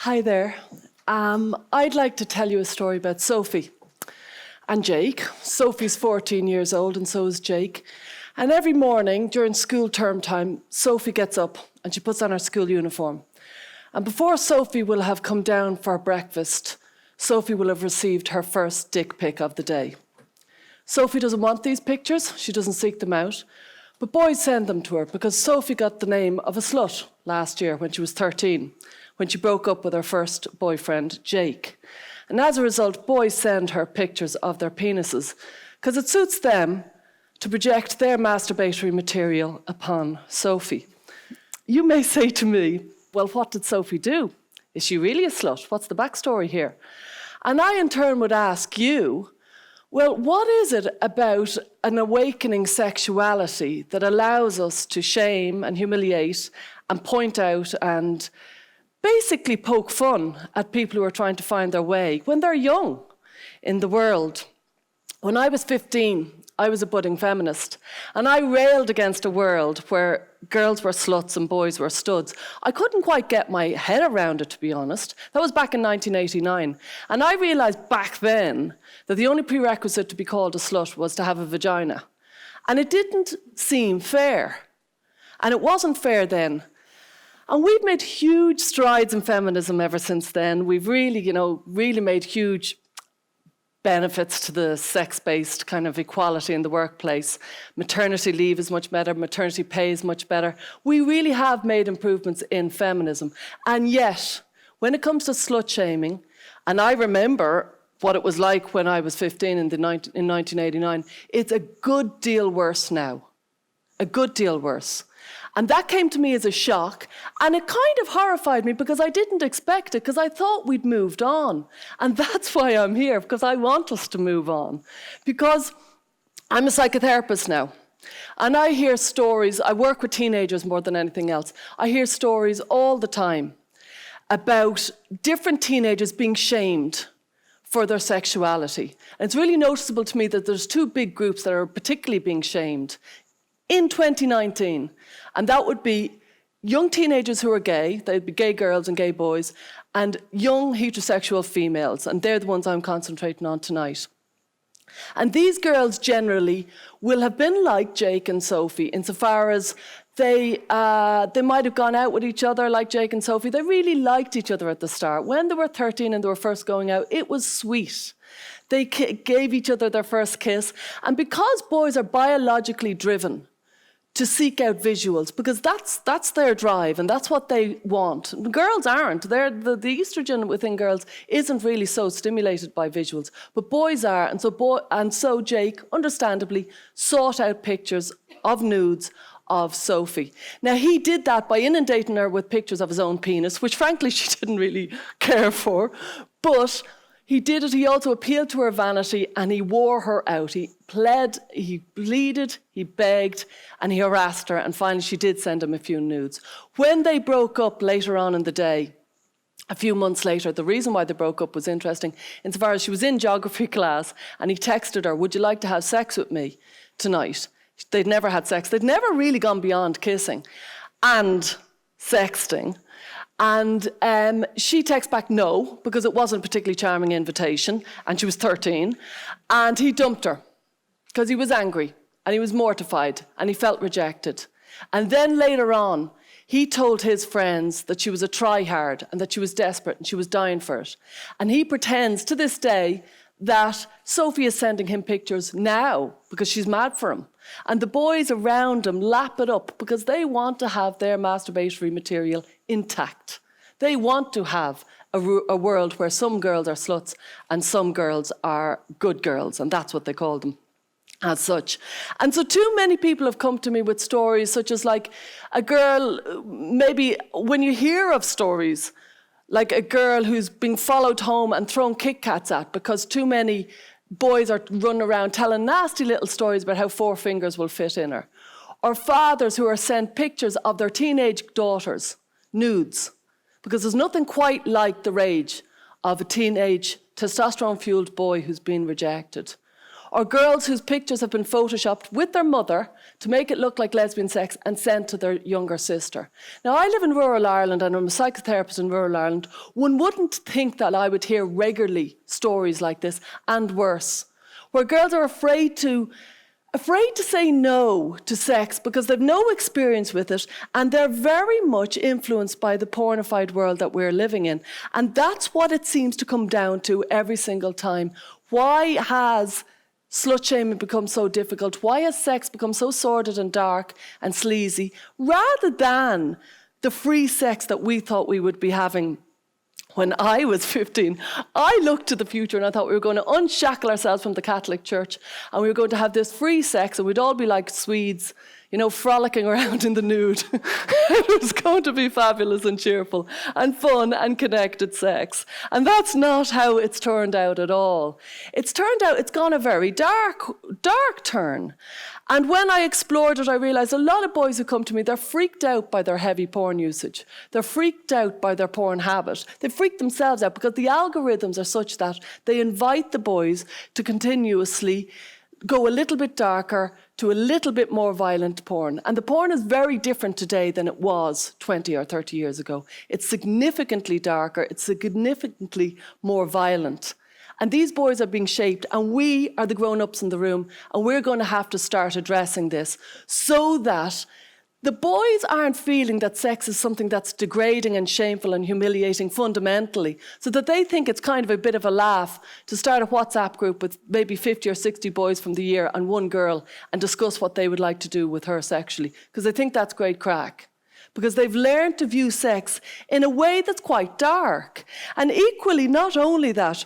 Hi there. I'd like to tell you a story about Sophie and Jake. Sophie's 14 years old and so is Jake. And every morning during school term time, Sophie gets up and she puts on her school uniform. And before Sophie will have come down for breakfast, Sophie will have received her first dick pic of the day. Sophie doesn't want these pictures, she doesn't seek them out, but boys send them to her because Sophie got the name of a slut last year when she was 13, when she broke up with her first boyfriend, Jake. And as a result, boys send her pictures of their penises because it suits them to project their masturbatory material upon Sophie. You may say to me, well, what did Sophie do? Is she really a slut? What's the backstory here? And I in turn would ask you, well, what is it about an awakening sexuality that allows us to shame and humiliate and point out and basically poke fun at people who are trying to find their way when they're young in the world? When I was 15, I was a budding feminist, and I railed against a world where girls were sluts and boys were studs. I couldn't quite get my head around it, to be honest. That was back in 1989. And I realised back then that the only prerequisite to be called a slut was to have a vagina. And it didn't seem fair. And it wasn't fair then. And we've made huge strides in feminism ever since then. We've really made huge benefits to the sex-based kind of equality in the workplace. Maternity leave is much better, maternity pay is much better. We really have made improvements in feminism. And yet, when it comes to slut-shaming, and I remember what it was like when I was 15 in 1989, it's a good deal worse now. A good deal worse. And that came to me as a shock, and it kind of horrified me because I didn't expect it, because I thought we'd moved on. And that's why I'm here, because I want us to move on. Because I'm a psychotherapist now, and I hear stories. I work with teenagers more than anything else. I hear stories all the time about different teenagers being shamed for their sexuality. And it's really noticeable to me that there's two big groups that are particularly being shamed in 2019. And that would be young teenagers who are gay, they'd be gay girls and gay boys, and young heterosexual females, and they're the ones I'm concentrating on tonight. And these girls generally will have been like Jake and Sophie insofar as they might have gone out with each other like Jake and Sophie. They really liked each other at the start. When they were 13 and they were first going out, it was sweet. They gave each other their first kiss. And because boys are biologically driven to seek out visuals, because that's their drive and that's what they want. Girls aren't. The estrogen within girls isn't really so stimulated by visuals, but boys are. And so Jake, understandably, sought out pictures of nudes of Sophie. Now, he did that by inundating her with pictures of his own penis, which frankly she didn't really care for, but he did it. He also appealed to her vanity and he wore her out. He pled, he pleaded, he begged, and he harassed her. And finally, she did send him a few nudes. When they broke up later on in the day, a few months later, the reason why they broke up was interesting. Insofar as she was in geography class and he texted her, "Would you like to have sex with me tonight?" They'd never had sex. They'd never really gone beyond kissing and sexting. And she texts back no, because it wasn't a particularly charming invitation, and she was 13. And he dumped her, because he was angry, and he was mortified, and he felt rejected. And then later on, he told his friends that she was a try-hard, and that she was desperate, and she was dying for it. And he pretends to this day that Sophie is sending him pictures now, because she's mad for him. And the boys around him lap it up, because they want to have their masturbatory material intact. They want to have a world where some girls are sluts and some girls are good girls, and that's what they call them as such. And so too many people have come to me with stories such as like a girl, maybe when you hear of stories, like a girl who's being followed home and thrown Kit Kats at because too many boys are running around telling nasty little stories about how 4 fingers will fit in her. Or fathers who are sent pictures of their teenage daughters, nudes, because there's nothing quite like the rage of a teenage testosterone-fueled boy who's been rejected. or girls whose pictures have been photoshopped with their mother to make it look like lesbian sex and sent to their younger sister. Now, I live in rural Ireland and I'm a psychotherapist in rural Ireland. One wouldn't think that I would hear regularly stories like this, and worse, where girls are afraid to say no to sex because they've no experience with it, and they're very much influenced by the pornified world that we're living in. And that's what it seems to come down to every single time. Why has slut-shaming become so difficult? Why has sex become so sordid and dark and sleazy, rather than the free sex that we thought we would be having when I was 15? I looked to the future and I thought we were going to unshackle ourselves from the Catholic Church and we were going to have this free sex and we'd all be like Swedes, you know, frolicking around in the nude. It was going to be fabulous and cheerful and fun and connected sex. And that's not how it's turned out at all. It's turned out it's gone a very dark turn. And when I explored it, I realised a lot of boys who come to me, they're freaked out by their heavy porn usage. They're freaked out by their porn habit. They freak themselves out because the algorithms are such that they invite the boys to continuously go a little bit darker to a little bit more violent porn. And the porn is very different today than it was 20 or 30 years ago. It's significantly darker. It's significantly more violent. And these boys are being shaped, and we are the grown-ups in the room, and we're going to have to start addressing this so that the boys aren't feeling that sex is something that's degrading and shameful and humiliating fundamentally, so that they think it's kind of a bit of a laugh to start a WhatsApp group with maybe 50 or 60 boys from the year and one girl and discuss what they would like to do with her sexually, because they think that's great crack. Because they've learned to view sex in a way that's quite dark. And equally, not only that,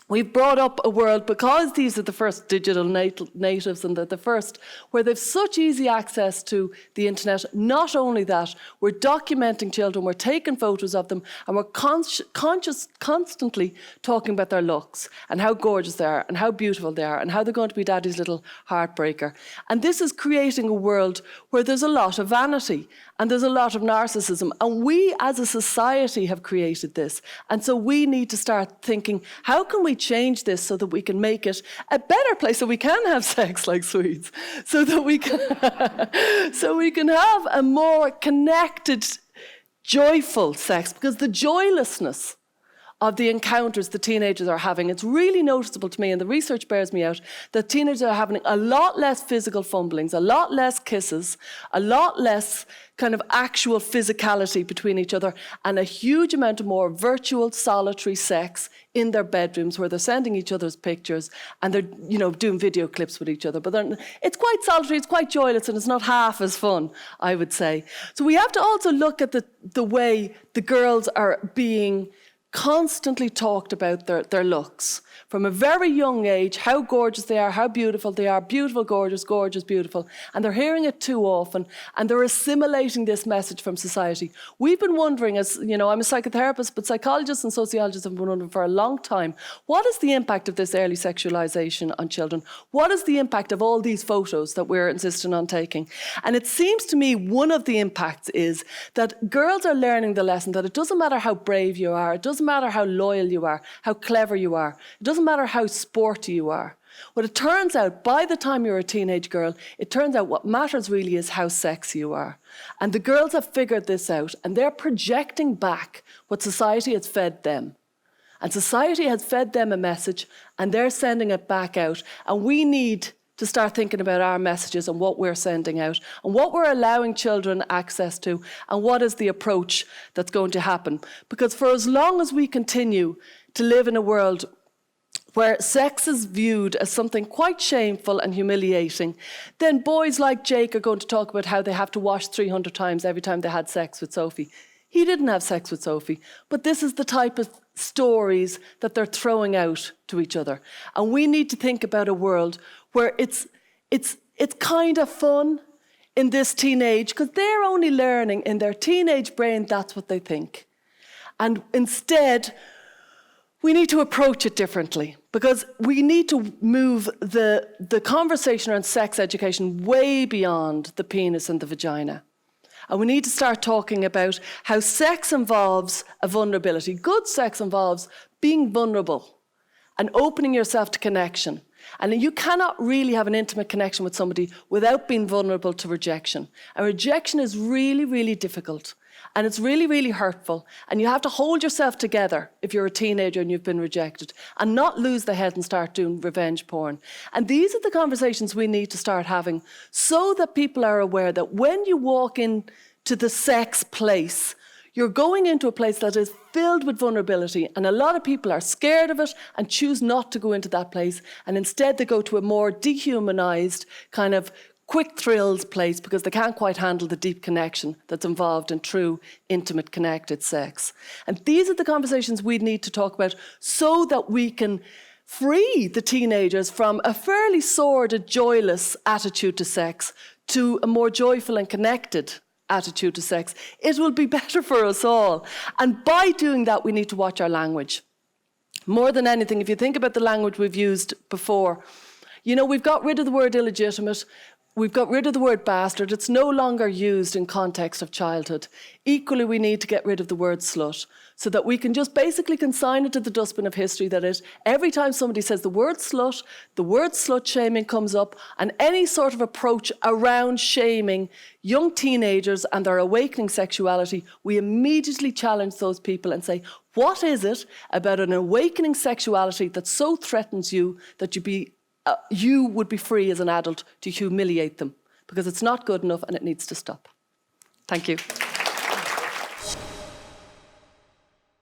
we've brought up a world, because these are the first digital natives and they're the first where they've such easy access to the internet. Not only that, we're documenting children, we're taking photos of them, and we're constantly talking about their looks and how gorgeous they are and how beautiful they are and how they're going to be daddy's little heartbreaker. And this is creating a world where there's a lot of vanity and there's a lot of narcissism. And we as a society have created this. And so we need to start thinking, how can we change this so that we can make it a better place, so we can have sex like Swedes, so that we can, so we can have a more connected, joyful sex, because the joylessness of the encounters the teenagers are having, it's really noticeable to me, and the research bears me out, that teenagers are having a lot less physical fumblings, a lot less kisses, a lot less kind of actual physicality between each other, and a huge amount of more virtual, solitary sex in their bedrooms, where they're sending each other's pictures and they're, you know, doing video clips with each other. But it's quite solitary, it's quite joyless, and it's not half as fun, I would say. So we have to also look at the way the girls are being constantly talked about their looks. From a very young age, how gorgeous they are, beautiful, gorgeous, gorgeous, beautiful. And they're hearing it too often, and they're assimilating this message from society. We've been wondering, as you know, I'm a psychotherapist, but psychologists and sociologists have been wondering for a long time, what is the impact of this early sexualization on children? What is the impact of all these photos that we're insisting on taking? And it seems to me one of the impacts is that girls are learning the lesson that it doesn't matter how brave you are, it doesn't matter how loyal you are, how clever you are, it doesn't matter how sporty you are. What it turns out, by the time you're a teenage girl, it turns out what matters really is how sexy you are. And the girls have figured this out, and they're projecting back what society has fed them. And society has fed them a message, and they're sending it back out. And we need to start thinking about our messages and what we're sending out and what we're allowing children access to and what is the approach that's going to happen. Because for as long as we continue to live in a world where sex is viewed as something quite shameful and humiliating, then boys like Jake are going to talk about how they have to wash 300 times every time they had sex with Sophie. He didn't have sex with Sophie, but this is the type of stories that they're throwing out to each other. And we need to think about a world where it's kind of fun in this teenage, because they're only learning in their teenage brain, that's what they think. And instead, we need to approach it differently, because we need to move the conversation around sex education way beyond the penis and the vagina. And we need to start talking about how sex involves a vulnerability. Good sex involves being vulnerable and opening yourself to connection. And you cannot really have an intimate connection with somebody without being vulnerable to rejection. And rejection is really, really difficult. And it's really, really hurtful. And you have to hold yourself together if you're a teenager and you've been rejected and not lose the head and start doing revenge porn. And these are the conversations we need to start having so that people are aware that when you walk into the sex place, you're going into a place that is filled with vulnerability, and a lot of people are scared of it and choose not to go into that place, and instead they go to a more dehumanized kind of quick thrills place because they can't quite handle the deep connection that's involved in true, intimate, connected sex. And these are the conversations we need to talk about so that we can free the teenagers from a fairly sordid, joyless attitude to sex to a more joyful and connected attitude to sex. It will be better for us all. And by doing that, we need to watch our language. More than anything, if you think about the language we've used before, we've got rid of the word illegitimate. We've got rid of the word bastard. It's no longer used in context of childhood. Equally, we need to get rid of the word slut so that we can just basically consign it to the dustbin of history, that every time somebody says the word slut-shaming comes up, and any sort of approach around shaming young teenagers and their awakening sexuality, we immediately challenge those people and say, what is it about an awakening sexuality that so threatens you that you would be free as an adult to humiliate them? Because it's not good enough and it needs to stop. Thank you.